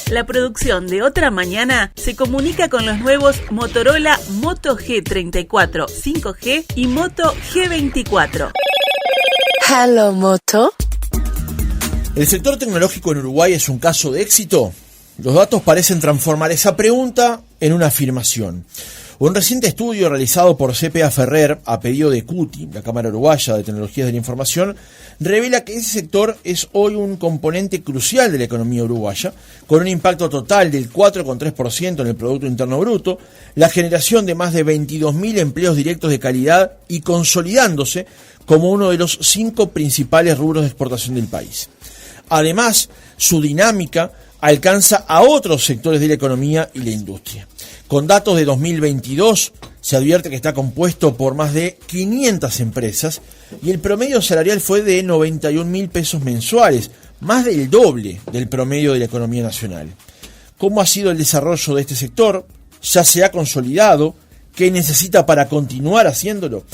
La producción de Otra Mañana se comunica con los nuevos Motorola Moto G34 5G y Moto G24. Hello, Moto. ¿El sector tecnológico en Uruguay es un caso de éxito? Los datos parecen transformar esa pregunta en una afirmación. Un reciente estudio realizado por CPA Ferrer a pedido de CUTI, la Cámara Uruguaya de Tecnologías de la Información, revela que ese sector es hoy un componente crucial de la economía uruguaya, con un impacto total del 4,3% en el Producto Interno Bruto, la generación de más de 22.000 empleos directos de calidad y consolidándose como uno de los 5 principales rubros de exportación del país. Además, su dinámica alcanza a otros sectores de la economía y la industria. Con datos de 2022, se advierte que está compuesto por más de 500 empresas y el promedio salarial fue de 91.000 pesos mensuales, más del doble del promedio de la economía nacional. ¿Cómo ha sido el desarrollo de este sector? ¿Ya se ha consolidado? ¿Qué necesita para continuar haciéndolo?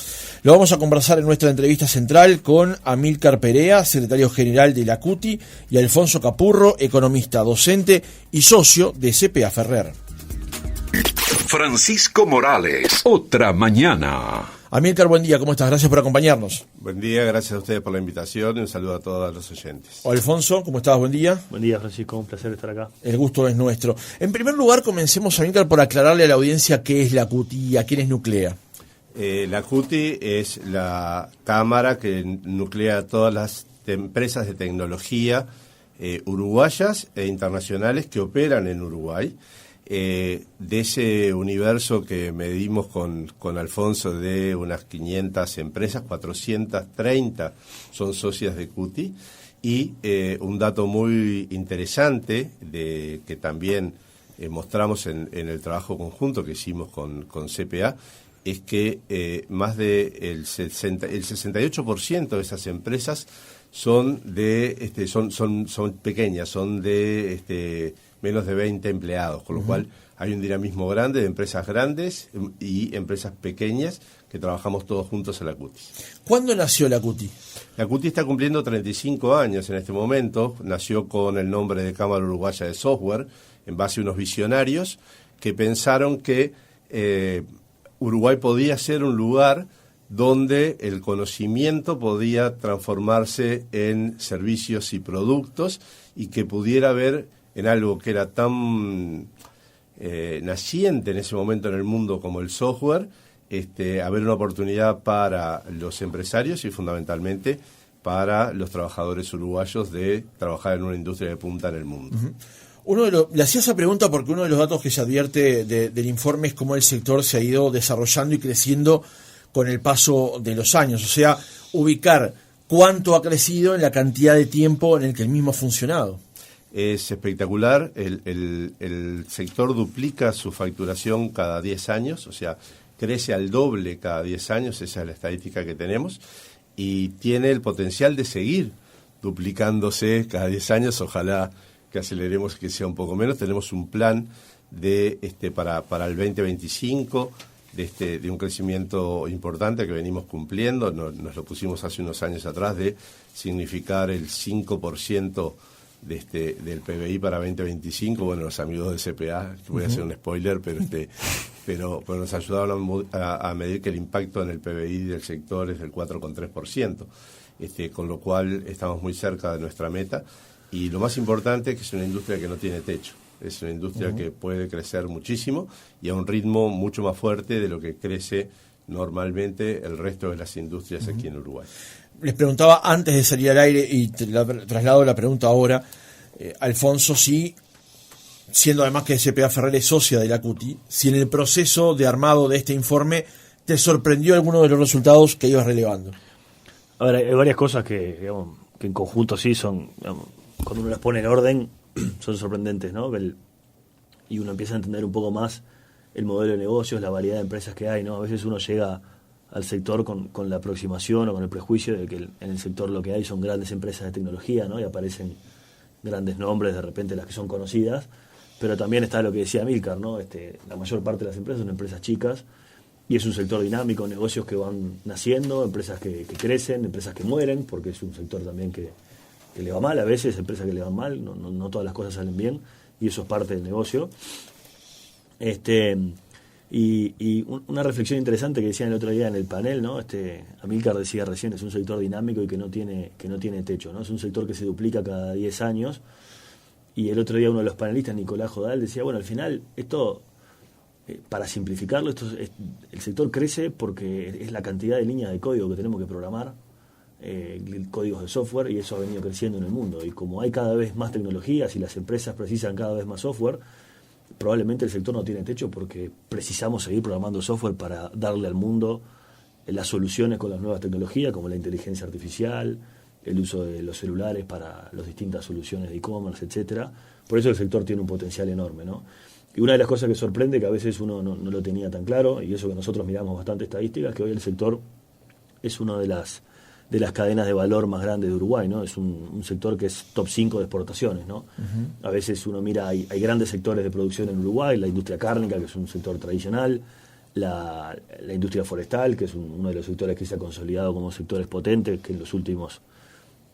Lo vamos a conversar en nuestra entrevista central con Amílcar Perea, secretario general de la CUTI, y Alfonso Capurro, economista, docente y socio de CPA Ferrer. Francisco Morales, Otra Mañana. Amílcar, buen día, ¿cómo estás? Gracias por acompañarnos. Buen día, gracias a ustedes por la invitación y un saludo a todos los oyentes. Alfonso, ¿cómo estás? Buen día. Buen día, Francisco, un placer estar acá. El gusto es nuestro. En primer lugar, comencemos, Amílcar, por aclararle a la audiencia qué es la CUTI y a quiénes nuclea. La CUTI es la cámara que nuclea a todas las empresas de tecnología uruguayas e internacionales que operan en Uruguay. De ese universo que medimos con Alfonso de unas 500 empresas, 430 son socias de CUTI, y un dato muy interesante que también mostramos en el trabajo conjunto que hicimos con CPA, es que más del 68% de esas empresas son pequeñas, son de menos de 20 empleados, con lo cual hay un dinamismo grande de empresas grandes y empresas pequeñas que trabajamos todos juntos en la CUTI. ¿Cuándo nació la CUTI? La CUTI está cumpliendo 35 años en este momento. Nació con el nombre de Cámara Uruguaya de Software, en base a unos visionarios que pensaron que Uruguay podía ser un lugar donde el conocimiento podía transformarse en servicios y productos y que pudiera haber en algo que era tan naciente en ese momento en el mundo como el software, haber una oportunidad para los empresarios y fundamentalmente para los trabajadores uruguayos de trabajar en una industria de punta en el mundo. Le hacía esa pregunta porque uno de los datos que se advierte del informe es cómo el sector se ha ido desarrollando y creciendo con el paso de los años, o sea, ubicar cuánto ha crecido en la cantidad de tiempo en el que el mismo ha funcionado. Es espectacular, el sector duplica su facturación cada 10 años, o sea, crece al doble cada 10 años, esa es la estadística que tenemos, y tiene el potencial de seguir duplicándose cada 10 años, ojalá que aceleremos que sea un poco menos. Tenemos un plan para el 2025 de un crecimiento importante que venimos cumpliendo, nos lo pusimos hace unos años atrás, de significar el 5% del PBI para 2025. Bueno, los amigos de CPA, voy a hacer un spoiler, pero nos ayudaron a medir que el impacto en el PBI del sector es del 4,3%, con lo cual estamos muy cerca de nuestra meta, y lo más importante es que es una industria que no tiene techo, es una industria que puede crecer muchísimo y a un ritmo mucho más fuerte de lo que crece normalmente el resto de las industrias aquí en Uruguay. Les preguntaba antes de salir al aire y traslado la pregunta ahora, Alfonso, si, siendo además que CPA Ferrer es socia de la CUTI, si en el proceso de armado de este informe te sorprendió alguno de los resultados que ibas relevando. A ver, hay varias cosas que en conjunto sí son, cuando uno las pone en orden, son sorprendentes, ¿no? Y uno empieza a entender un poco más el modelo de negocios, la variedad de empresas que hay, ¿no? A veces uno llega al sector con la aproximación o con el prejuicio de que en el sector lo que hay son grandes empresas de tecnología, ¿no? Y aparecen grandes nombres, de repente las que son conocidas, pero también está lo que decía Amílcar, ¿no? La mayor parte de las empresas son empresas chicas y es un sector dinámico, negocios que van naciendo, empresas que crecen, empresas que mueren, porque es un sector también que le va mal a veces, empresas que le van mal, no todas las cosas salen bien, y eso es parte del negocio. Una reflexión interesante que decían el otro día en el panel, ¿no? Amílcar decía recién, es un sector dinámico y que no tiene techo, ¿no? Es un sector que se duplica cada 10 años. Y el otro día uno de los panelistas, Nicolás Jodal, decía, bueno, al final esto, para simplificarlo, el sector crece porque es la cantidad de líneas de código que tenemos que programar, códigos de software, y eso ha venido creciendo en el mundo. Y como hay cada vez más tecnologías y las empresas precisan cada vez más software, probablemente el sector no tiene techo porque precisamos seguir programando software para darle al mundo las soluciones con las nuevas tecnologías, como la inteligencia artificial, el uso de los celulares para las distintas soluciones de e-commerce, etcétera. Por eso el sector tiene un potencial enorme, ¿no? Y una de las cosas que sorprende, que a veces uno no lo tenía tan claro, y eso que nosotros miramos bastante estadísticas, es que hoy el sector es una de las cadenas de valor más grandes de Uruguay, ¿no? Es un sector que es top 5 de exportaciones, ¿no? Uh-huh. A veces uno mira, hay grandes sectores de producción en Uruguay, la industria cárnica, que es un sector tradicional, la industria forestal, que es uno de los sectores que se ha consolidado como sectores potentes, que en los últimos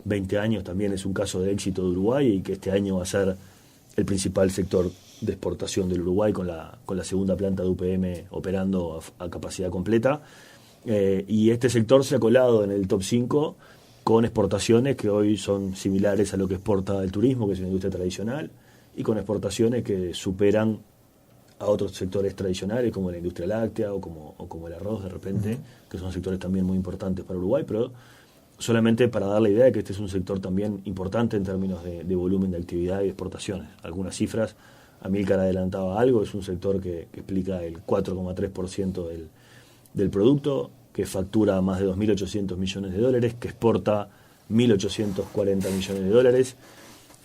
20 años también es un caso de éxito de Uruguay y que este año va a ser el principal sector de exportación del Uruguay con la segunda planta de UPM operando a capacidad completa. Y este sector se ha colado en el top 5 con exportaciones que hoy son similares a lo que exporta el turismo, que es una industria tradicional, y con exportaciones que superan a otros sectores tradicionales como la industria láctea o como el arroz de repente, uh-huh, que son sectores también muy importantes para Uruguay, pero solamente para dar la idea de que este es un sector también importante en términos de volumen de actividad y de exportaciones. Algunas cifras, Amílcar adelantaba algo, es un sector que explica el 4,3% del producto, que factura más de 2.800 millones de dólares, que exporta 1.840 millones de dólares,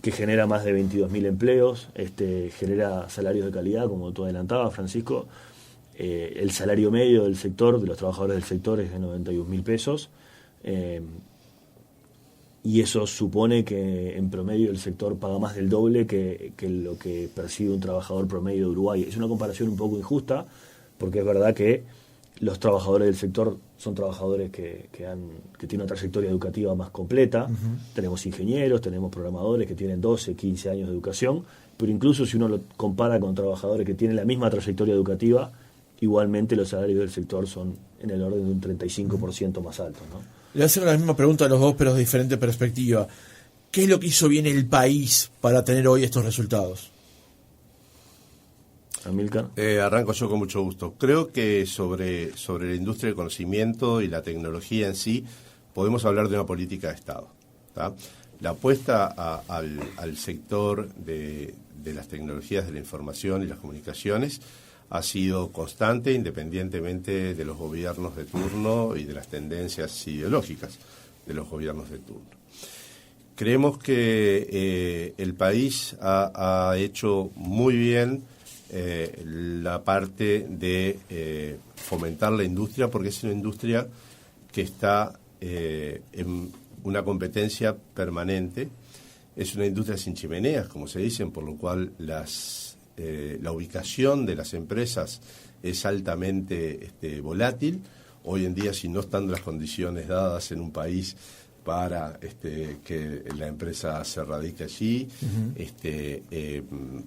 que genera más de 22.000 empleos, genera salarios de calidad, como tú adelantabas, Francisco. El salario medio del sector, de los trabajadores del sector, es de 91.000 pesos. Y eso supone que en promedio el sector paga más del doble que lo que percibe un trabajador promedio de Uruguay. Es una comparación un poco injusta, porque es verdad que los trabajadores del sector son trabajadores que tienen una trayectoria educativa más completa. Uh-huh. Tenemos ingenieros, tenemos programadores que tienen 12, 15 años de educación, pero incluso si uno lo compara con trabajadores que tienen la misma trayectoria educativa, igualmente los salarios del sector son en el orden de un 35% más altos, ¿no? Le voy a hacer la misma pregunta a los dos, pero de diferente perspectiva. ¿Qué es lo que hizo bien el país para tener hoy estos resultados? Amílcar. Arranco yo con mucho gusto. Creo que sobre la industria del conocimiento y la tecnología en sí podemos hablar de una política de Estado, ¿tá? La apuesta al sector de las tecnologías de la información y las comunicaciones ha sido constante independientemente de los gobiernos de turno y de las tendencias ideológicas de los gobiernos de turno. Creemos que el país ha hecho muy bien la parte de fomentar la industria, porque es una industria que está en una competencia permanente. Es una industria sin chimeneas, como se dicen, por lo cual la ubicación de las empresas es altamente volátil. Hoy en día, si no están las condiciones dadas en un país para que la empresa se radique allí, uh-huh,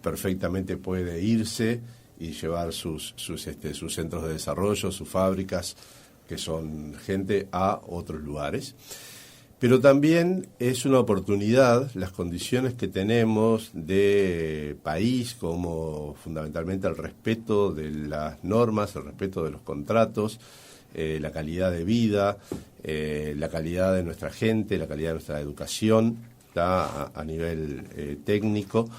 perfectamente puede irse y llevar sus centros de desarrollo, sus fábricas, que son gente, a otros lugares. Pero también es una oportunidad las condiciones que tenemos de país, como fundamentalmente el respeto de las normas, el respeto de los contratos, la calidad de vida, la calidad de nuestra gente, la calidad de nuestra educación, a nivel técnico,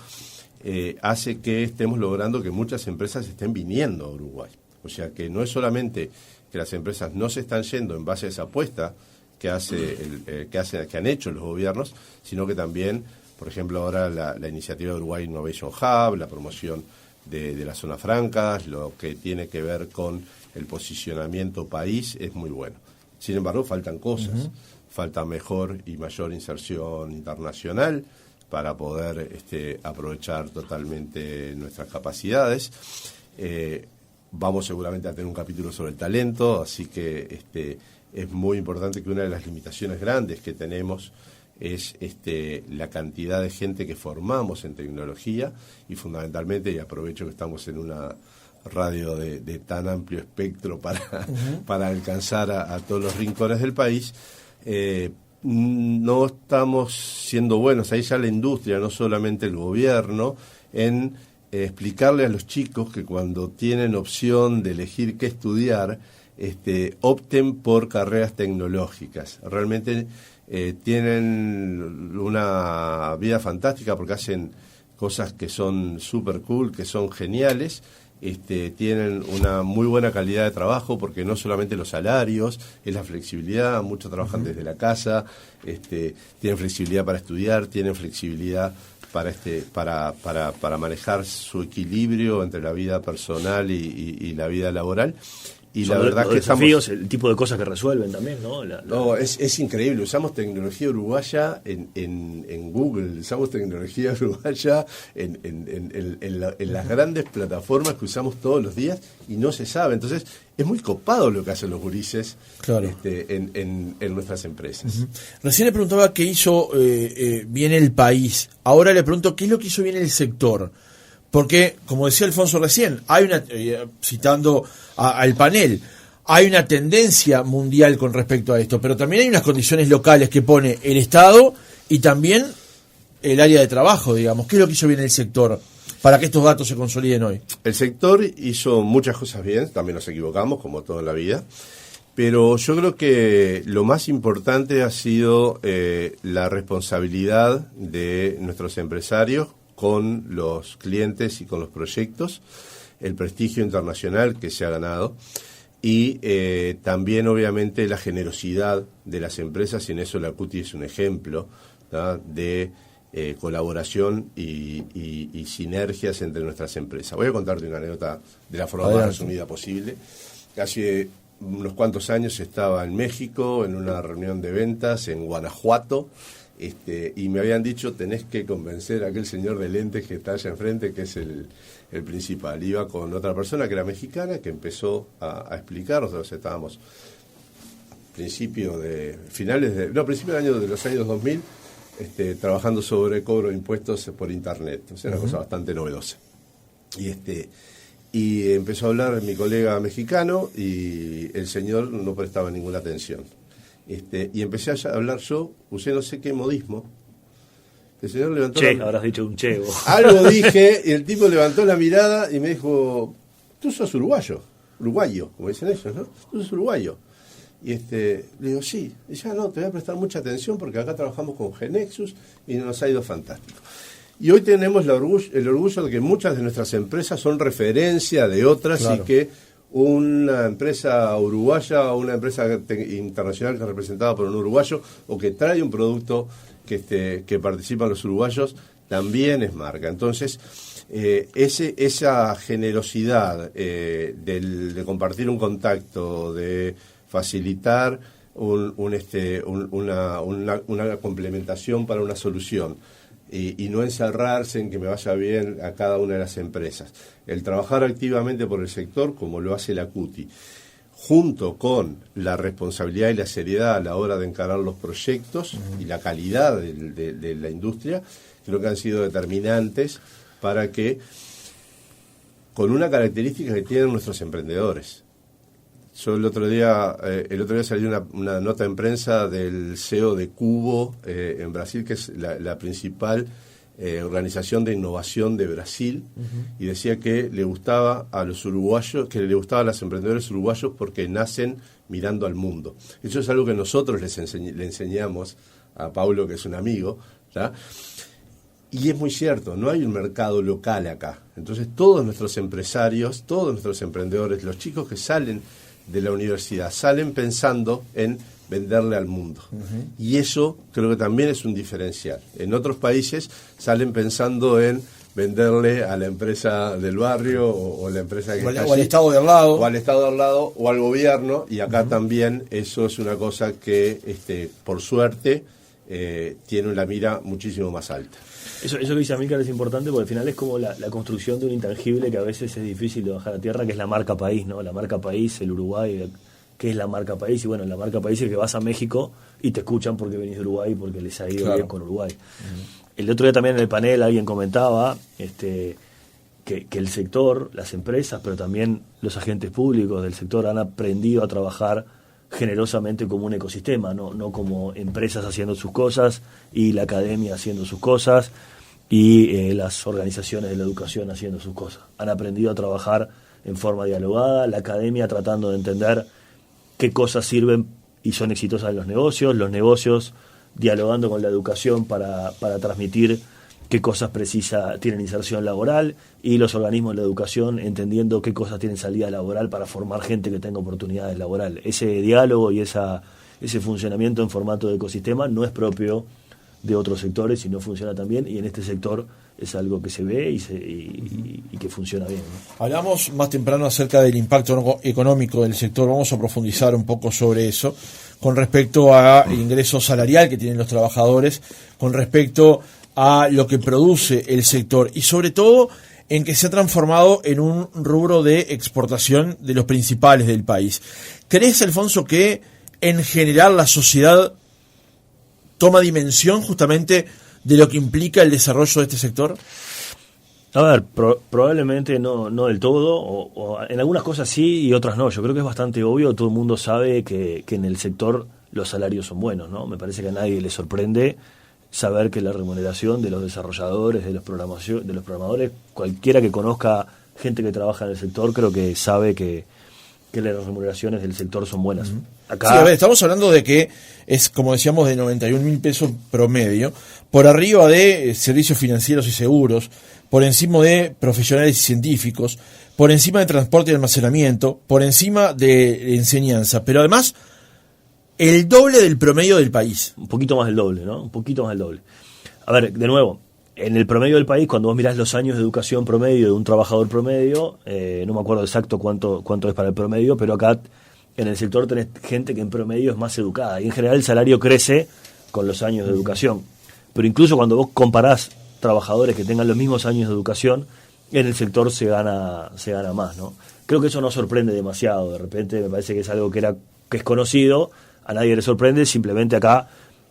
hace que estemos logrando que muchas empresas estén viniendo a Uruguay. O sea que no es solamente que las empresas no se están yendo en base a esa apuesta que han hecho los gobiernos, sino que también, por ejemplo, ahora la iniciativa de Uruguay Innovation Hub, la promoción de las zonas francas, lo que tiene que ver con el posicionamiento país, es muy bueno. Sin embargo, faltan cosas. Uh-huh. Falta mejor y mayor inserción internacional para poder aprovechar totalmente nuestras capacidades. Vamos seguramente a tener un capítulo sobre el talento, así que es muy importante que una de las limitaciones grandes que tenemos es la cantidad de gente que formamos en tecnología y fundamentalmente, y aprovecho que estamos en una radio de tan amplio espectro para alcanzar a todos los rincones del país, no estamos siendo buenos, ahí ya la industria, no solamente el gobierno, en explicarle a los chicos que cuando tienen opción de elegir qué estudiar, opten por carreras tecnológicas. Realmente tienen una vida fantástica porque hacen cosas que son super cool, que son geniales. Tienen una muy buena calidad de trabajo porque no solamente los salarios, es la flexibilidad, muchos trabajan desde la casa, tienen flexibilidad para estudiar, tienen flexibilidad para manejar su equilibrio entre la vida personal y la vida laboral. Y son la verdad los que desafíos, el tipo de cosas que resuelven también, ¿no? No, es increíble. Usamos tecnología uruguaya en Google, usamos tecnología uruguaya en las grandes plataformas que usamos todos los días y no se sabe. Entonces, es muy copado lo que hacen los gurises, claro, en nuestras empresas. Uh-huh. Recién le preguntaba qué hizo bien el país. Ahora le pregunto qué es lo que hizo bien el sector. Porque, como decía Alfonso recién, hay una, citando al panel, hay una tendencia mundial con respecto a esto, pero también hay unas condiciones locales que pone el Estado y también el área de trabajo, digamos. ¿Qué es lo que hizo bien el sector para que estos datos se consoliden hoy? El sector hizo muchas cosas bien, también nos equivocamos, como todo en la vida, pero yo creo que lo más importante ha sido la responsabilidad de nuestros empresarios con los clientes y con los proyectos, el prestigio internacional que se ha ganado y también obviamente la generosidad de las empresas, y en eso la CUTI es un ejemplo, ¿tá?, de colaboración y sinergias entre nuestras empresas. Voy a contarte una anécdota de la forma más resumida posible. Hace unos cuantos años estaba en México en una reunión de ventas en Guanajuato, y me habían dicho, tenés que convencer a aquel señor de lentes que está allá enfrente, que es el principal. Iba con otra persona que era mexicana, que empezó a explicar. Nosotros estábamos principio del año de los años 2000, trabajando sobre cobro de impuestos por internet. O sea, una cosa bastante novedosa. Y empezó a hablar mi colega mexicano y el señor no prestaba ninguna atención. Y empecé a hablar yo, usé no sé qué modismo. El señor levantó habrás dicho un che. Algo dije, y el tipo levantó la mirada y me dijo, tú sos uruguayo, como dicen ellos, ¿no? Tú sos uruguayo. Y le digo, sí. Y ya no, te voy a prestar mucha atención porque acá trabajamos con Genexus y nos ha ido fantástico. Y hoy tenemos el orgullo de que muchas de nuestras empresas son referencia de otras, claro, y que una empresa uruguaya o una empresa internacional que es representada por un uruguayo o que trae un producto que participan los uruguayos también es marca. Entonces, esa generosidad de compartir un contacto, de facilitar una complementación para una solución, y no encerrarse en que me vaya bien a cada una de las empresas. El trabajar activamente por el sector, como lo hace la CUTI, junto con la responsabilidad y la seriedad a la hora de encarar los proyectos y la calidad de la industria, creo que han sido determinantes para que, con una característica que tienen nuestros emprendedores. Yo el otro día salió una nota en prensa del CEO de Cubo en Brasil, que es la principal organización de innovación de Brasil, y decía que le gustaba a los uruguayos, que le gustaba a los emprendedores uruguayos porque nacen mirando al mundo. Eso es algo que nosotros le enseñamos a Paulo, que es un amigo, ¿tá? Y es muy cierto, no hay un mercado local acá. Entonces todos nuestros empresarios, todos nuestros emprendedores, los chicos que salen de la universidad, salen pensando en venderle al mundo. Y eso creo que también es un diferencial. En otros países salen pensando en venderle a la empresa del barrio o la empresa que está o al estado de al lado. O al estado de al lado o al gobierno, y acá también eso es una cosa que, por suerte, tiene la mira muchísimo más alta. Eso que dice Amílcar es importante porque al final es como la construcción de un intangible que a veces es difícil de bajar a tierra, que es la marca país, ¿no? La marca país, el Uruguay, qué es la marca país, y bueno, la marca país es que vas a México y te escuchan porque venís de Uruguay, porque les ha ido bien con Uruguay. El otro día también en el panel alguien comentaba que el sector, las empresas, pero también los agentes públicos del sector han aprendido a trabajar generosamente como un ecosistema, no como empresas haciendo sus cosas y la academia haciendo sus cosas y las organizaciones de la educación haciendo sus cosas. Han aprendido a trabajar en forma dialogada, la academia tratando de entender qué cosas sirven y son exitosas en los negocios dialogando con la educación para transmitir qué cosas tienen inserción laboral, y los organismos de la educación entendiendo qué cosas tienen salida laboral para formar gente que tenga oportunidades laborales. Ese diálogo y ese funcionamiento en formato de ecosistema no es propio de otros sectores y no funciona tan bien, y en este sector es algo que se ve y que funciona bien, ¿no? Hablamos más temprano acerca del impacto económico del sector. Vamos a profundizar un poco sobre eso con respecto al ingreso salarial que tienen los trabajadores, con respecto a lo que produce el sector y sobre todo en que se ha transformado en un rubro de exportación de los principales del país. ¿Crees, Alfonso, que en general la sociedad toma dimensión justamente de lo que implica el desarrollo de este sector? A ver, probablemente no del todo, o en algunas cosas sí y otras no. Yo creo que es bastante obvio, todo el mundo sabe que en el sector los salarios son buenos, ¿no? Me parece que a nadie le sorprende saber que la remuneración de los desarrolladores, de los programadores, cualquiera que conozca gente que trabaja en el sector, creo que sabe que las remuneraciones del sector son buenas. Acá, sí, a ver, estamos hablando de que es, como decíamos, de 91.000 pesos promedio, por arriba de servicios financieros y seguros, por encima de profesionales y científicos, por encima de transporte y almacenamiento, por encima de enseñanza, pero además el doble del promedio del país. Un poquito más del doble, ¿no? Un poquito más del doble. A ver, de nuevo, en el promedio del país, cuando vos mirás los años de educación promedio de un trabajador promedio, no me acuerdo exacto cuánto es para el promedio, pero acá en el sector tenés gente que en promedio es más educada. Y en general el salario crece con los años de educación. Pero incluso cuando vos comparás trabajadores que tengan los mismos años de educación, en el sector se gana más, ¿no? Creo que eso no sorprende demasiado. De repente me parece que es algo que es conocido, a nadie le sorprende, simplemente acá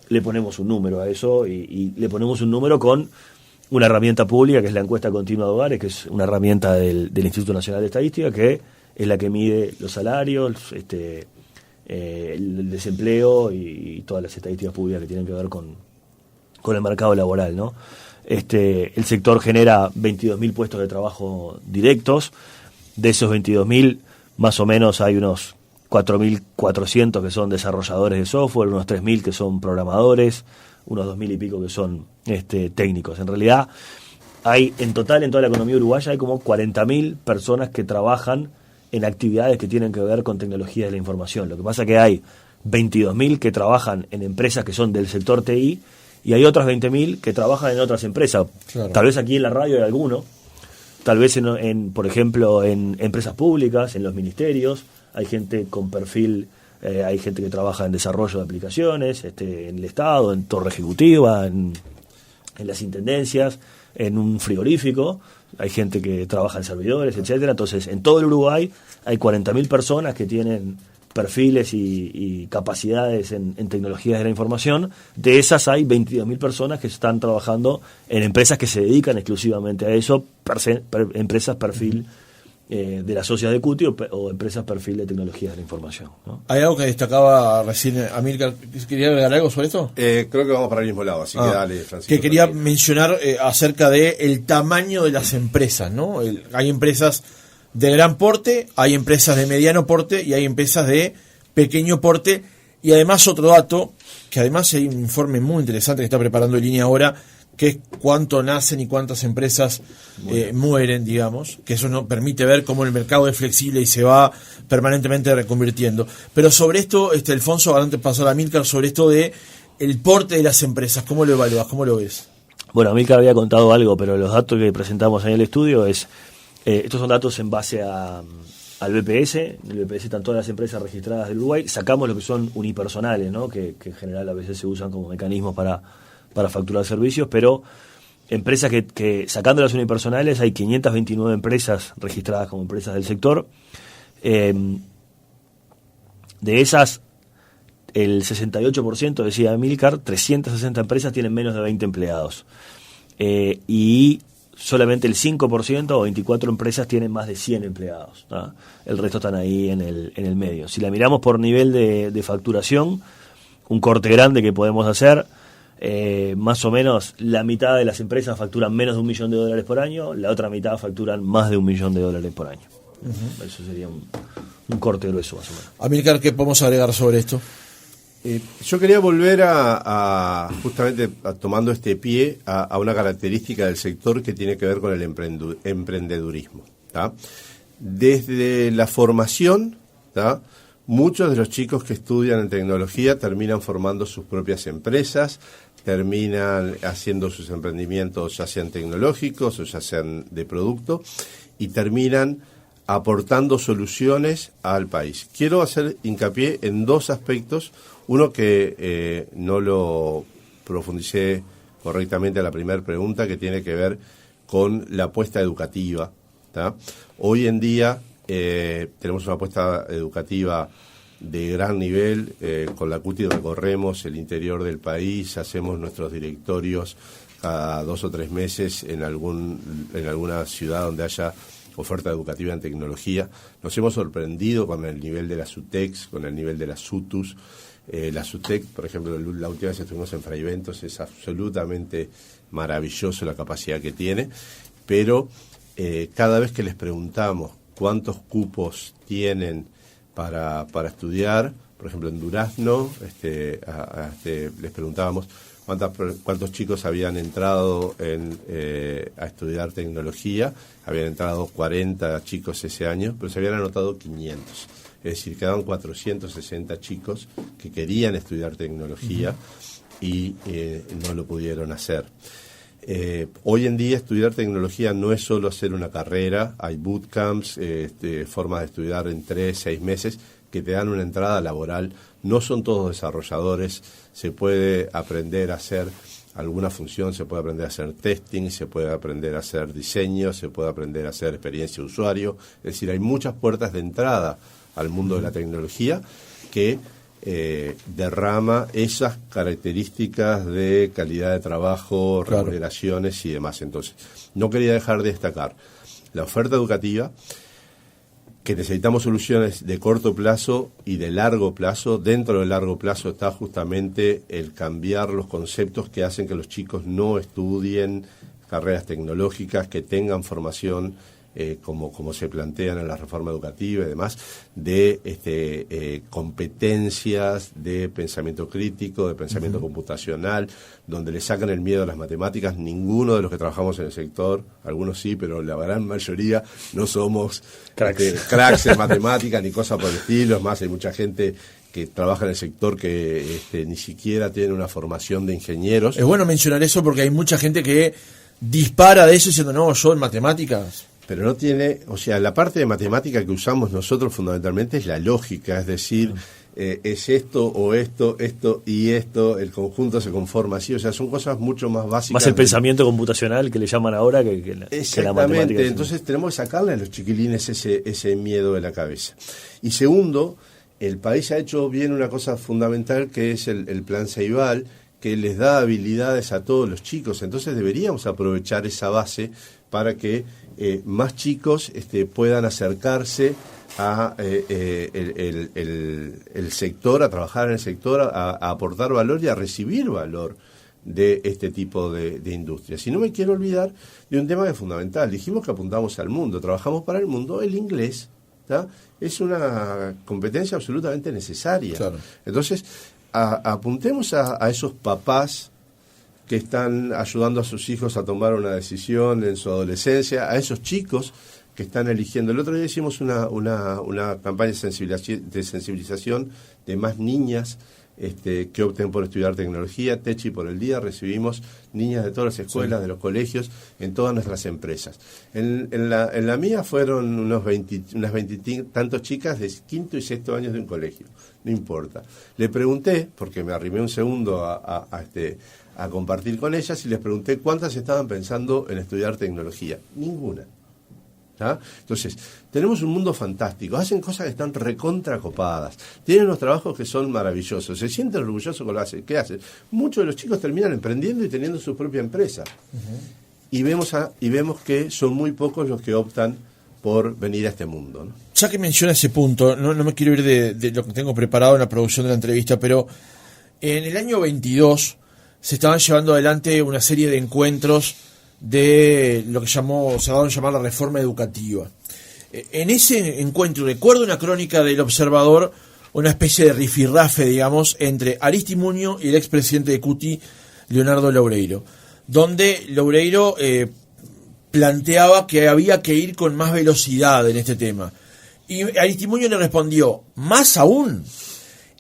le ponemos un número a eso y le ponemos un número con una herramienta pública que es la encuesta continua de hogares, que es una herramienta del Instituto Nacional de Estadística, que es la que mide los salarios, el desempleo y todas las estadísticas públicas que tienen que ver con el mercado laboral, ¿no? El sector genera 22.000 puestos de trabajo directos. De esos 22.000, más o menos hay unos 4.400 que son desarrolladores de software, unos 3.000 que son programadores, unos 2.000 y pico que son técnicos. En realidad, hay en total en toda la economía uruguaya hay como 40.000 personas que trabajan en actividades que tienen que ver con tecnología de la información. Lo que pasa es que hay 22.000 que trabajan en empresas que son del sector TI y hay otras 20.000 que trabajan en otras empresas. Claro. Tal vez aquí en la radio hay alguno, tal vez por ejemplo en empresas públicas, en los ministerios, hay gente con perfil, hay gente que trabaja en desarrollo de aplicaciones, en el Estado, en torre ejecutiva, en las intendencias, en un frigorífico, hay gente que trabaja en servidores, etcétera. Entonces, en todo el Uruguay hay 40.000 personas que tienen perfiles y capacidades en tecnologías de la información. De esas hay 22.000 personas que están trabajando en empresas que se dedican exclusivamente a eso, empresas perfil de las socias de CUTI o empresas perfil de tecnologías de la información, ¿no? ¿Hay algo que destacaba recién Amílcar? ¿Quería agregar algo sobre esto? Creo que vamos para el mismo lado, así que dale, Francisco. Que quería mencionar acerca de el tamaño de las empresas, ¿no? Hay empresas de gran porte, hay empresas de mediano porte y hay empresas de pequeño porte. Y además otro dato, que además hay un informe muy interesante que está preparando Línea ahora, que es cuánto nacen y cuántas empresas mueren, digamos, que eso nos permite ver cómo el mercado es flexible y se va permanentemente reconvirtiendo. Pero sobre esto, Alfonso, antes de pasar a Amílcar, sobre esto de el porte de las empresas, ¿cómo lo evalúas? ¿Cómo lo ves? Bueno, Amílcar había contado algo, pero los datos que presentamos en el estudio estos son datos en base al BPS. En el BPS están todas las empresas registradas del Uruguay. Sacamos lo que son unipersonales, ¿no? que en general a veces se usan como mecanismos para facturar servicios, pero empresas que sacando las unipersonales hay 529 empresas registradas como empresas del sector. De esas, el 68%, decía Amílcar, 360 empresas tienen menos de 20 empleados. Y solamente el 5% o 24 empresas tienen más de 100 empleados, ¿tá? El resto están ahí en el medio. Si la miramos por nivel de facturación, un corte grande que podemos hacer, más o menos la mitad de las empresas facturan menos de $1 millón por año, la otra mitad facturan más de $1 millón por año. Eso sería un corte grueso, más o menos. Amílcar, ¿qué podemos agregar sobre esto? Yo quería volver justamente tomando este pie a una característica del sector que tiene que ver con el emprendedurismo, ¿tá? Desde la formación, ¿tá? Muchos de los chicos que estudian en tecnología terminan formando sus propias empresas, terminan haciendo sus emprendimientos ya sean tecnológicos o ya sean de producto, y terminan aportando soluciones al país. Quiero hacer hincapié en dos aspectos. Uno que no lo profundicé correctamente a la primera pregunta, que tiene que ver con la apuesta educativa, ¿tá? Hoy en día tenemos una apuesta educativa de gran nivel. Con la CUTI recorremos el interior del país, hacemos nuestros directorios cada 2 o 3 meses en alguna ciudad donde haya oferta educativa en tecnología. Nos hemos sorprendido con el nivel de las UTECs, con el nivel de las UTUS. La SUTEC, por ejemplo, la última vez estuvimos en Fray Ventos, es absolutamente maravilloso la capacidad que tiene, pero cada vez que les preguntamos cuántos cupos tienen para estudiar, por ejemplo en Durazno, les preguntábamos cuántos chicos habían entrado a estudiar tecnología. Habían entrado 40 chicos ese año, pero se habían anotado 500. Es decir, quedaban 460 chicos que querían estudiar tecnología y no lo pudieron hacer. Hoy en día estudiar tecnología no es solo hacer una carrera, hay bootcamps, formas de estudiar en 3-6 meses que te dan una entrada laboral. No son todos desarrolladores, se puede aprender a hacer alguna función, se puede aprender a hacer testing, se puede aprender a hacer diseño, se puede aprender a hacer experiencia de usuario. Es decir, hay muchas puertas de entrada al mundo de la tecnología que derrama esas características de calidad de trabajo, claro, remuneraciones y demás. Entonces, no quería dejar de destacar la oferta educativa, que necesitamos soluciones de corto plazo y de largo plazo. Dentro del largo plazo está justamente el cambiar los conceptos que hacen que los chicos no estudien carreras tecnológicas, que tengan formación como se plantean en la reforma educativa y demás, de competencias de pensamiento crítico, de pensamiento computacional, donde le sacan el miedo a las matemáticas. Ninguno de los que trabajamos en el sector, algunos sí, pero la gran mayoría no somos cracks en matemáticas ni cosas por el estilo. Es más, hay mucha gente que trabaja en el sector que ni siquiera tiene una formación de ingenieros. Es bueno mencionar eso porque hay mucha gente que dispara de eso diciendo, no, yo en matemáticas... Pero no tiene, o sea, la parte de matemática que usamos nosotros fundamentalmente es la lógica, es decir, es esto o esto y esto, el conjunto se conforma así, o sea, son cosas mucho más básicas. Más el pensamiento computacional que le llaman ahora que la matemática. Exactamente, entonces tenemos que sacarle a los chiquilines ese miedo de la cabeza. Y segundo, el país ha hecho bien una cosa fundamental que es el plan Ceibal, que les da habilidades a todos los chicos, entonces deberíamos aprovechar esa base para que más chicos puedan acercarse a el sector, a trabajar en el sector, a aportar valor y a recibir valor de este tipo de industrias. Y no me quiero olvidar de un tema que es fundamental. Dijimos que apuntamos al mundo, trabajamos para el mundo. El inglés, ¿tá? Es una competencia absolutamente necesaria. Claro. Entonces, apuntemos a esos papás que están ayudando a sus hijos a tomar una decisión en su adolescencia, a esos chicos que están eligiendo. El otro día hicimos una campaña de sensibilización de más niñas que opten por estudiar tecnología. Techi por el día, recibimos niñas de todas las escuelas, de los colegios, en todas nuestras empresas. En la mía fueron unas 20 tantos chicas de quinto y sexto años de un colegio, no importa. Le pregunté, porque me arrimé un segundo a compartir con ellas, y les pregunté cuántas estaban pensando en estudiar tecnología. Ninguna. ¿tá? Entonces, tenemos un mundo fantástico, hacen cosas que están recontracopadas, tienen unos trabajos que son maravillosos, se sienten orgullosos con lo que hacen. Muchos de los chicos terminan emprendiendo y teniendo su propia empresa. Y vemos que son muy pocos los que optan por venir a este mundo, ¿no? Ya que menciona ese punto, no me quiero ir de lo que tengo preparado en la producción de la entrevista, pero en el año 22 se estaban llevando adelante una serie de encuentros de lo que se daban a llamar la reforma educativa. En ese encuentro, recuerdo una crónica del Observador, una especie de rifirrafe, digamos, entre Aristimuño y el expresidente de Cuti, Leonardo Loureiro, donde Loureiro planteaba que había que ir con más velocidad en este tema. Y Aristimuño le respondió, ¿más aún?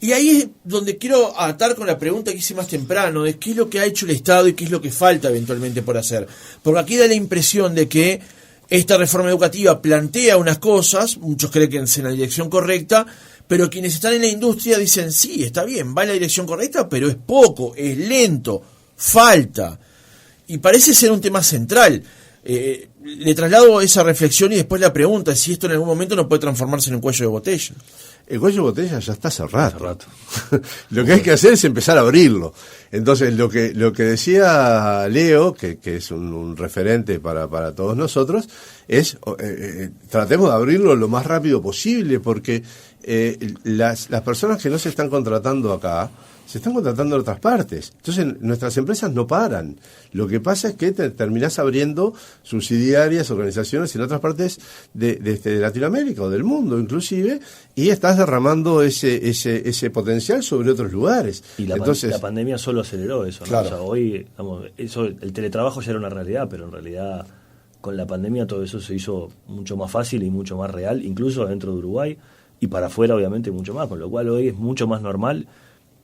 Y ahí es donde quiero atar con la pregunta que hice más temprano, de qué es lo que ha hecho el Estado y qué es lo que falta eventualmente por hacer. Porque aquí da la impresión de que esta reforma educativa plantea unas cosas, muchos creen que es en la dirección correcta, pero quienes están en la industria dicen, sí, está bien, va en la dirección correcta, pero es poco, es lento, falta. Y parece ser un tema central. Le traslado esa reflexión y después la pregunta, si esto en algún momento no puede transformarse en un cuello de botella. El cuello de botella ya está cerrado. Hace rato. Lo que hay que hacer es empezar a abrirlo. Entonces, lo que decía Leo, que es un referente para todos nosotros, es tratemos de abrirlo lo más rápido posible, porque las personas que no se están contratando acá, se están contratando en otras partes. Entonces, nuestras empresas no paran. Lo que pasa es que terminás abriendo subsidiarias, organizaciones en otras partes de Latinoamérica o del mundo, inclusive, y estás derramando ese potencial sobre otros lugares. Y la pandemia solo aceleró eso, ¿no? Claro. O sea, hoy, el teletrabajo ya era una realidad, pero en realidad con la pandemia todo eso se hizo mucho más fácil y mucho más real, incluso dentro de Uruguay, y para afuera obviamente mucho más, con lo cual hoy es mucho más normal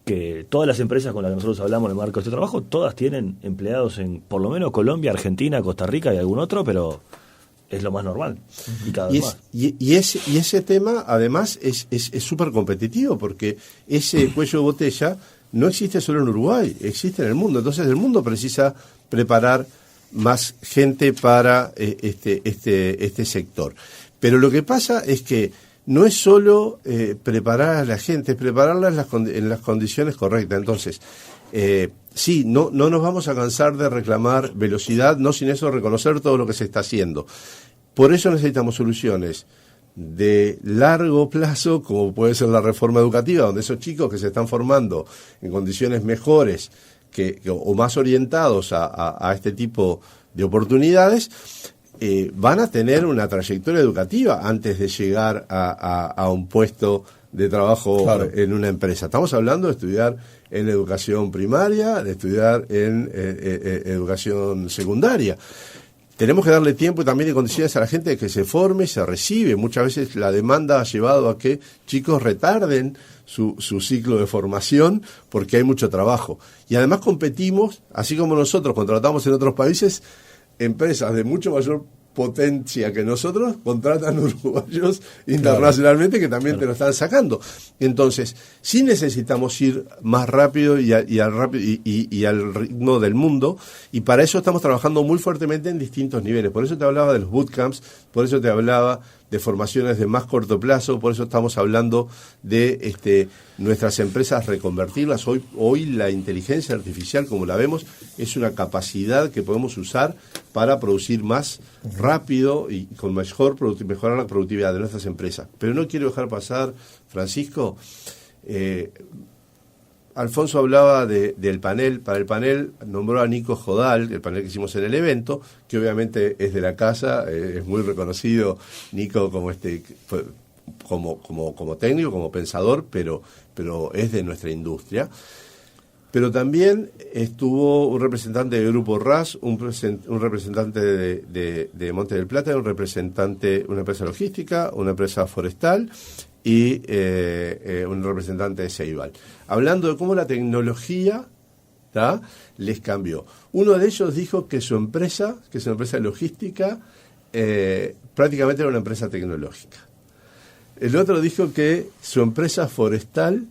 que todas las empresas con las que nosotros hablamos en el marco de este trabajo, todas tienen empleados en por lo menos Colombia, Argentina, Costa Rica y algún otro, pero es lo más normal y cada vez más. Y ese tema además es súper competitivo, porque ese cuello de botella no existe solo en Uruguay, existe en el mundo. Entonces el mundo precisa preparar más gente para este sector. Pero lo que pasa es que no es solo preparar a la gente, es prepararla en las condiciones correctas. Entonces, sí, no nos vamos a cansar de reclamar velocidad, no sin eso reconocer todo lo que se está haciendo. Por eso necesitamos soluciones de largo plazo, como puede ser la reforma educativa, donde esos chicos que se están formando en condiciones mejores o más orientados a este tipo de oportunidades, van a tener una trayectoria educativa antes de llegar a un puesto de trabajo, claro, en una empresa. Estamos hablando de estudiar en educación primaria, de estudiar en educación secundaria. Tenemos que darle tiempo y también condiciones a la gente de que se forme, se recibe. Muchas veces la demanda ha llevado a que chicos retarden su ciclo de formación porque hay mucho trabajo. Y además competimos, así como nosotros contratamos en otros países, empresas de mucho mayor potencia que nosotros contratan uruguayos internacionalmente, que también te lo están sacando. Entonces, sí necesitamos ir más rápido y al ritmo del mundo, y para eso estamos trabajando muy fuertemente en distintos niveles. Por eso te hablaba de los bootcamps, por eso te hablaba de formaciones de más corto plazo, por eso estamos hablando de nuestras empresas reconvertirlas. Hoy la inteligencia artificial, como la vemos, es una capacidad que podemos usar para producir más rápido y con mejorar la productividad de nuestras empresas. Pero no quiero dejar pasar, Francisco, Alfonso hablaba del panel. Para el panel nombró a Nico Jodal, el panel que hicimos en el evento, que obviamente es de la casa, es muy reconocido Nico como técnico, como pensador, pero es de nuestra industria. Pero también estuvo un representante del Grupo RAS, un representante de Monte del Plata, un representante, una empresa logística, una empresa forestal y un representante de Ceibal, hablando de cómo la tecnología les cambió. Uno de ellos dijo que su empresa, que es una empresa logística, prácticamente era una empresa tecnológica. El otro dijo que su empresa forestal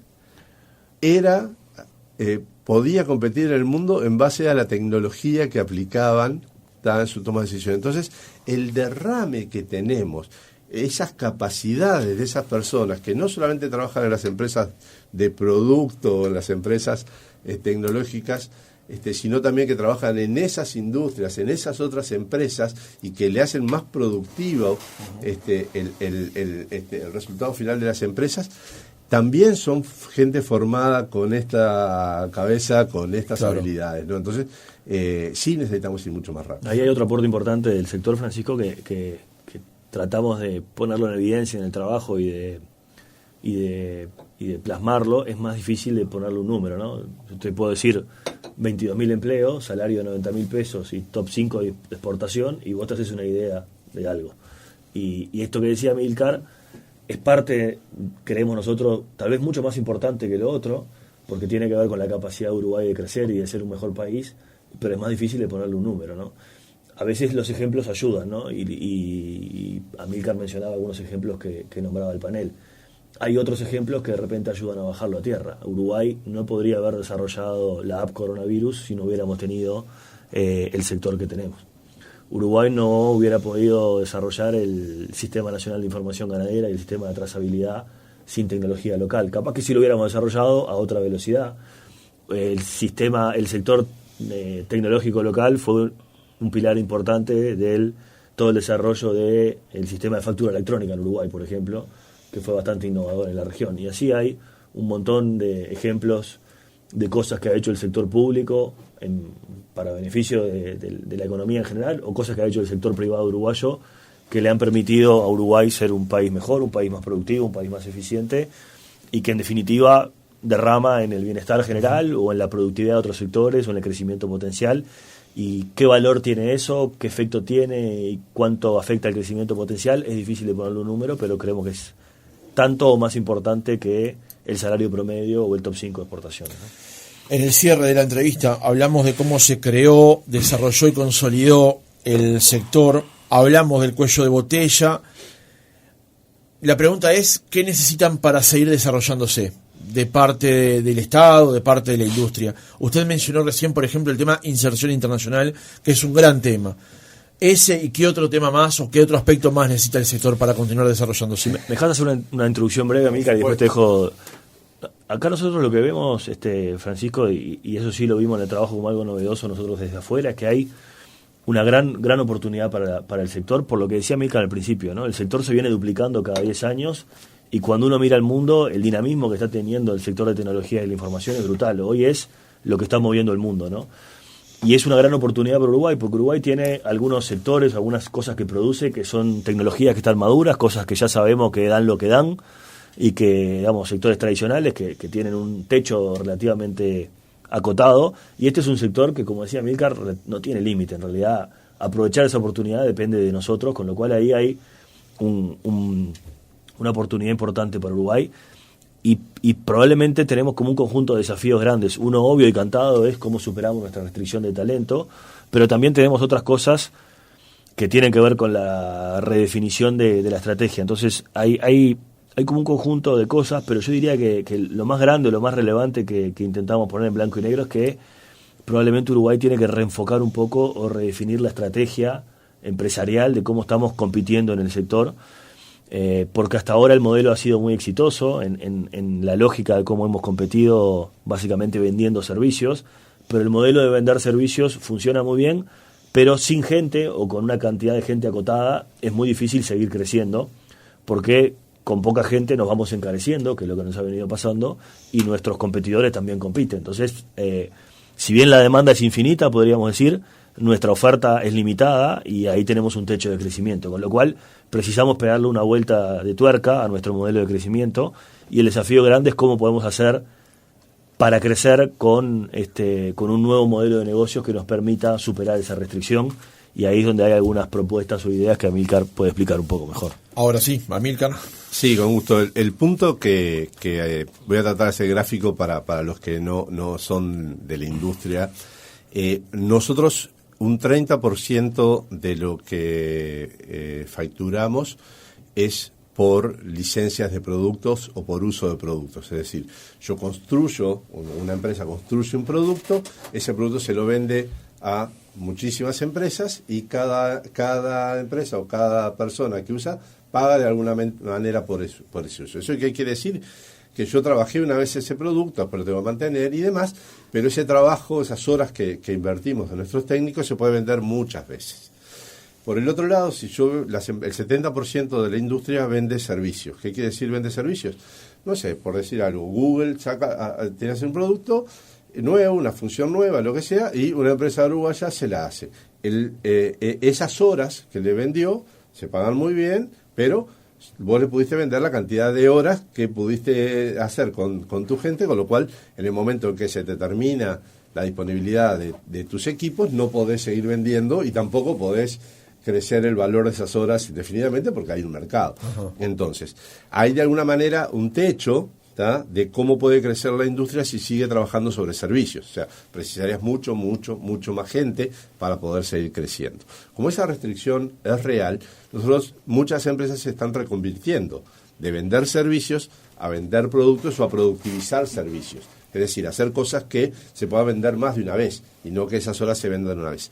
podía competir en el mundo en base a la tecnología que aplicaban libertad en su toma de decisiones. Entonces, el derrame que tenemos, esas capacidades de esas personas que no solamente trabajan en las empresas de producto o en las empresas tecnológicas, sino también que trabajan en esas industrias, en esas otras empresas y que le hacen más productivo el resultado final de las empresas, también son gente formada con esta cabeza, con estas habilidades, ¿no? Entonces, sí necesitamos ir mucho más rápido. Ahí hay otro aporte importante del sector, Francisco, que tratamos de ponerlo en evidencia en el trabajo y de plasmarlo. Es más difícil de ponerle un número, ¿no? Yo te puedo decir 22.000 empleos, salario de 90.000 pesos y top 5 de exportación, y vos te haces una idea de algo. Y esto que decía Amílcar es parte, creemos nosotros, tal vez mucho más importante que lo otro, porque tiene que ver con la capacidad de Uruguay de crecer y de ser un mejor país, pero es más difícil de ponerle un número, ¿no? A veces los ejemplos ayudan, ¿no? Y Amílcar mencionaba algunos ejemplos que nombraba el panel. Hay otros ejemplos que de repente ayudan a bajarlo a tierra. Uruguay no podría haber desarrollado la app coronavirus si no hubiéramos tenido el sector que tenemos. Uruguay no hubiera podido desarrollar el Sistema Nacional de Información Ganadera y el sistema de trazabilidad sin tecnología local. Capaz que sí lo hubiéramos desarrollado a otra velocidad. El sector tecnológico local fue un pilar importante de todo el desarrollo del sistema de factura electrónica en Uruguay, por ejemplo, que fue bastante innovador en la región. Y así hay un montón de ejemplos de cosas que ha hecho el sector público para beneficio de la economía en general, o cosas que ha hecho el sector privado uruguayo que le han permitido a Uruguay ser un país mejor, un país más productivo, un país más eficiente, y que en definitiva derrama en el bienestar general o en la productividad de otros sectores o en el crecimiento potencial. ¿Y qué valor tiene eso? ¿Qué efecto tiene? ¿Y cuánto afecta el crecimiento potencial? Es difícil de ponerle un número, pero creemos que es tanto o más importante que el salario promedio o el top 5 de exportaciones, ¿no? En el cierre de la entrevista hablamos de cómo se creó, desarrolló y consolidó el sector, hablamos del cuello de botella. La pregunta es, ¿qué necesitan para seguir desarrollándose de parte del Estado, de parte de la industria? Usted mencionó recién, por ejemplo, el tema inserción internacional, que es un gran tema. ¿Ese y qué otro tema más o qué otro aspecto más necesita el sector para continuar desarrollándose? ¿Me dejas hacer una introducción breve, Amílcar, y después te dejo? Acá nosotros lo que vemos, Francisco, y eso sí lo vimos en el trabajo como algo novedoso nosotros desde afuera, es que hay una gran oportunidad para el sector, por lo que decía Amílcar al principio, ¿no? El sector se viene duplicando cada 10 años, y cuando uno mira el mundo, el dinamismo que está teniendo el sector de tecnología y la información es brutal. Hoy es lo que está moviendo el mundo, ¿no? Y es una gran oportunidad para Uruguay, porque Uruguay tiene algunos sectores, algunas cosas que produce, que son tecnologías que están maduras, cosas que ya sabemos que dan lo que dan, y que, digamos, sectores tradicionales que tienen un techo relativamente acotado, y este es un sector que, como decía Amílcar, no tiene límite. En realidad, aprovechar esa oportunidad depende de nosotros, con lo cual ahí hay una oportunidad importante para Uruguay, y probablemente tenemos como un conjunto de desafíos grandes. Uno obvio y cantado es cómo superamos nuestra restricción de talento, pero también tenemos otras cosas que tienen que ver con la redefinición de la estrategia. Entonces hay como un conjunto de cosas, pero yo diría que lo más grande, lo más relevante que intentamos poner en blanco y negro es que probablemente Uruguay tiene que reenfocar un poco o redefinir la estrategia empresarial de cómo estamos compitiendo en el sector, porque hasta ahora el modelo ha sido muy exitoso en la lógica de cómo hemos competido, básicamente vendiendo servicios, pero el modelo de vender servicios funciona muy bien, pero sin gente o con una cantidad de gente acotada es muy difícil seguir creciendo, porque con poca gente nos vamos encareciendo, que es lo que nos ha venido pasando, y nuestros competidores también compiten. Entonces, si bien la demanda es infinita, podríamos decir, nuestra oferta es limitada y ahí tenemos un techo de crecimiento, con lo cual precisamos pegarle una vuelta de tuerca a nuestro modelo de crecimiento, y el desafío grande es cómo podemos hacer para crecer con un nuevo modelo de negocios que nos permita superar esa restricción, y ahí es donde hay algunas propuestas o ideas que Amílcar puede explicar un poco mejor. Ahora sí, Amílcar. Sí, con gusto. El punto que voy a tratar de hacer gráfico para los que no son de la industria. Nosotros, un 30% de lo que facturamos es por licencias de productos o por uso de productos. Es decir, una empresa construye un producto, ese producto se lo vende a muchísimas empresas y cada empresa o cada persona que usa paga de alguna manera por ese uso. ¿Eso qué quiere decir? Que yo trabajé una vez ese producto, pero tengo que mantener y demás, pero ese trabajo, esas horas que invertimos de nuestros técnicos se puede vender muchas veces. Por el otro lado, si el 70% de la industria vende servicios. ¿Qué quiere decir vende servicios? No sé, por decir algo, Google tienes un producto nuevo, una función nueva, lo que sea, y una empresa uruguaya se la hace. Esas horas que le vendió se pagan muy bien, pero vos le pudiste vender la cantidad de horas que pudiste hacer con tu gente, con lo cual en el momento en que se te termina la disponibilidad de tus equipos, no podés seguir vendiendo y tampoco podés crecer el valor de esas horas indefinidamente porque hay un mercado. Ajá. Entonces, hay de alguna manera un techo, ¿tá?, de cómo puede crecer la industria si sigue trabajando sobre servicios. O sea, precisarías mucho más gente para poder seguir creciendo. Como esa restricción es real, muchas empresas se están reconvirtiendo de vender servicios a vender productos o a productivizar servicios. Es decir, hacer cosas que se puedan vender más de una vez y no que esas horas se vendan una vez.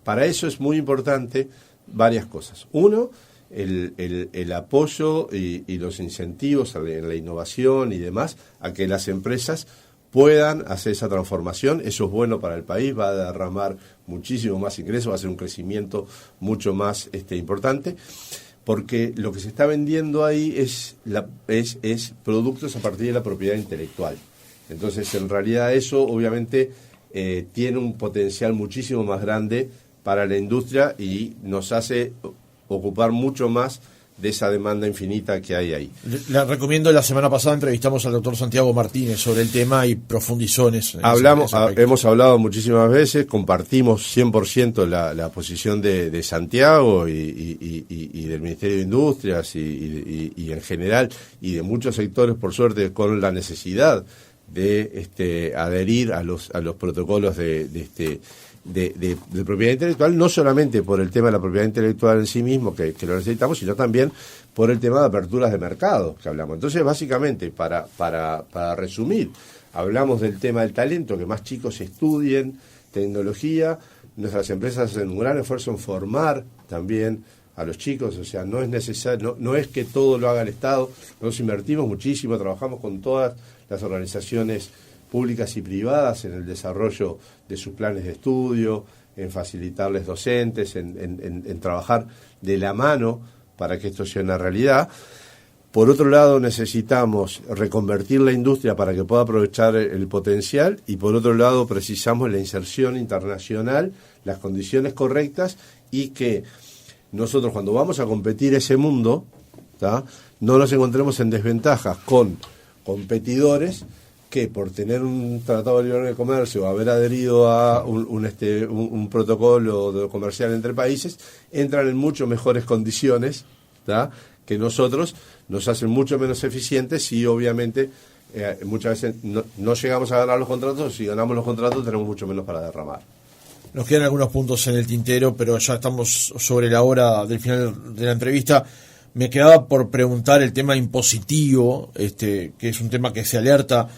Para eso es muy importante varias cosas. Uno, el apoyo y los incentivos en la innovación y demás a que las empresas puedan hacer esa transformación. Eso es bueno para el país, va a derramar muchísimo más ingresos, va a ser un crecimiento mucho más importante, porque lo que se está vendiendo ahí es productos a partir de la propiedad intelectual. Entonces, en realidad eso obviamente tiene un potencial muchísimo más grande para la industria y nos hace ocupar mucho más de esa demanda infinita que hay ahí. Le recomiendo, la semana pasada entrevistamos al doctor Santiago Martínez sobre el tema y profundizó en eso. Hemos hablado muchísimas veces, compartimos 100% la posición de Santiago y del Ministerio de Industrias y en general y de muchos sectores, por suerte, con la necesidad de adherir a los protocolos de propiedad intelectual, no solamente por el tema de la propiedad intelectual en sí mismo, que lo necesitamos, sino también por el tema de aperturas de mercado que hablamos. Entonces, básicamente, para resumir, hablamos del tema del talento, que más chicos estudien tecnología, nuestras empresas hacen un gran esfuerzo en formar también a los chicos, o sea, no es necesario, no es que todo lo haga el Estado, nos invertimos muchísimo, trabajamos con todas las organizaciones públicas y privadas en el desarrollo de sus planes de estudio, en facilitarles docentes, en trabajar de la mano para que esto sea una realidad. Por otro lado, necesitamos reconvertir la industria para que pueda aprovechar el potencial y por otro lado precisamos la inserción internacional, las condiciones correctas y que nosotros cuando vamos a competir ese mundo, ¿tá?, no nos encontremos en desventajas con competidores que por tener un tratado de libre comercio o haber adherido a un protocolo comercial entre países, entran en mucho mejores condiciones, ¿tá?, que nosotros, nos hacen mucho menos eficientes y obviamente muchas veces no llegamos a ganar los contratos, si ganamos los contratos tenemos mucho menos para derramar. Nos quedan algunos puntos en el tintero, pero ya estamos sobre la hora del final de la entrevista. Me quedaba por preguntar el tema impositivo, que es un tema que se alerta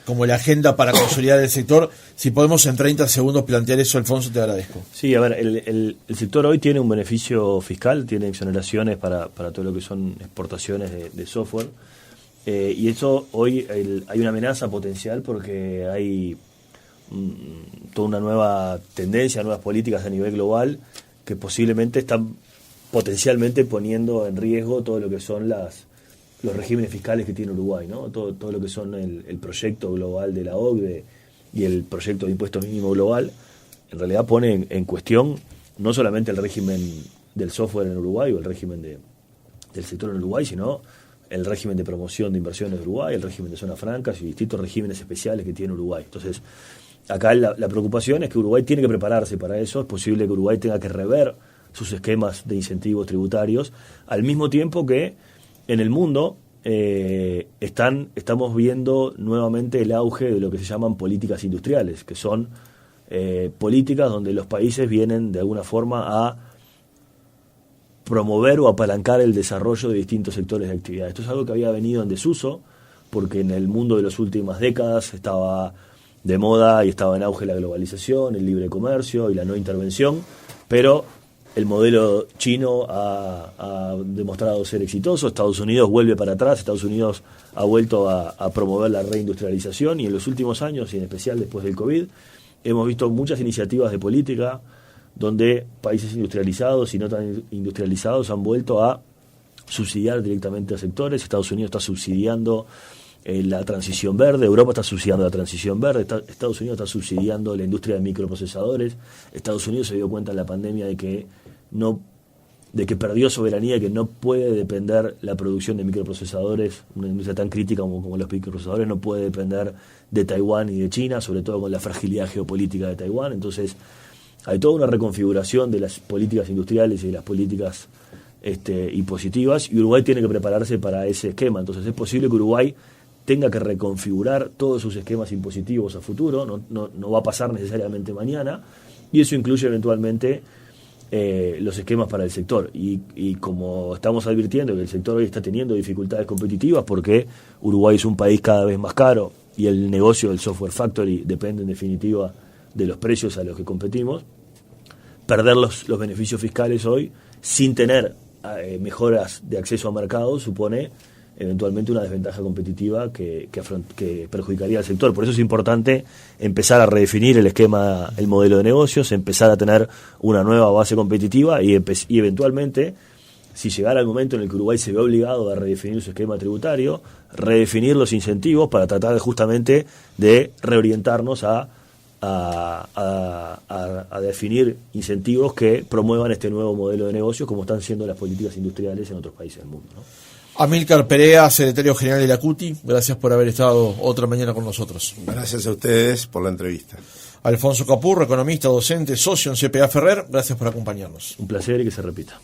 como la agenda para consolidar el sector. Si podemos en 30 segundos plantear eso, Alfonso, te agradezco. Sí, a ver, el sector hoy tiene un beneficio fiscal, tiene exoneraciones para todo lo que son exportaciones de software, y eso hoy hay una amenaza potencial porque hay toda una nueva tendencia, nuevas políticas a nivel global que posiblemente están potencialmente poniendo en riesgo todo lo que son los regímenes fiscales que tiene Uruguay, ¿no? Todo lo que son el proyecto global de la OCDE y el proyecto de impuesto mínimo global, en realidad pone en cuestión no solamente el régimen del software en Uruguay o el régimen del sector en Uruguay, sino el régimen de promoción de inversiones de Uruguay, el régimen de zonas francas y distintos regímenes especiales que tiene Uruguay. Entonces, acá la preocupación es que Uruguay tiene que prepararse para eso. Es posible que Uruguay tenga que rever sus esquemas de incentivos tributarios, al mismo tiempo que en el mundo estamos viendo nuevamente el auge de lo que se llaman políticas industriales, que son políticas donde los países vienen de alguna forma a promover o apalancar el desarrollo de distintos sectores de actividad. Esto es algo que había venido en desuso, porque en el mundo de las últimas décadas estaba de moda y estaba en auge la globalización, el libre comercio y la no intervención, pero el modelo chino ha demostrado ser exitoso. Estados Unidos vuelve para atrás, Estados Unidos ha vuelto a promover la reindustrialización, y en los últimos años, y en especial después del COVID, hemos visto muchas iniciativas de política donde países industrializados y no tan industrializados han vuelto a subsidiar directamente a sectores. Estados Unidos está subsidiando la transición verde, Europa está subsidiando la transición verde, Estados Unidos está subsidiando la industria de microprocesadores. Estados Unidos se dio cuenta en la pandemia de que perdió soberanía, que no puede depender la producción de microprocesadores, una industria tan crítica como los microprocesadores, no puede depender de Taiwán y de China, sobre todo con la fragilidad geopolítica de Taiwán. Entonces hay toda una reconfiguración de las políticas industriales y de las políticas impositivas, y Uruguay tiene que prepararse para ese esquema. Entonces es posible que Uruguay tenga que reconfigurar todos sus esquemas impositivos a futuro, no va a pasar necesariamente mañana, y eso incluye eventualmente los esquemas para el sector. Y como estamos advirtiendo que el sector hoy está teniendo dificultades competitivas porque Uruguay es un país cada vez más caro y el negocio del software factory depende en definitiva de los precios a los que competimos, perder los beneficios fiscales hoy sin tener mejoras de acceso a mercado supone eventualmente una desventaja competitiva que perjudicaría al sector. Por eso es importante empezar a redefinir el esquema, el modelo de negocios, empezar a tener una nueva base competitiva y eventualmente, si llegara el momento en el que Uruguay se ve obligado a redefinir su esquema tributario, redefinir los incentivos para tratar justamente de reorientarnos a definir incentivos que promuevan este nuevo modelo de negocios, como están siendo las políticas industriales en otros países del mundo, ¿no? Amílcar Perea, secretario general de la CUTI, gracias por haber estado otra mañana con nosotros. Gracias a ustedes por la entrevista. Alfonso Capurro, economista, docente, socio en CPA Ferrer, gracias por acompañarnos. Un placer y que se repita.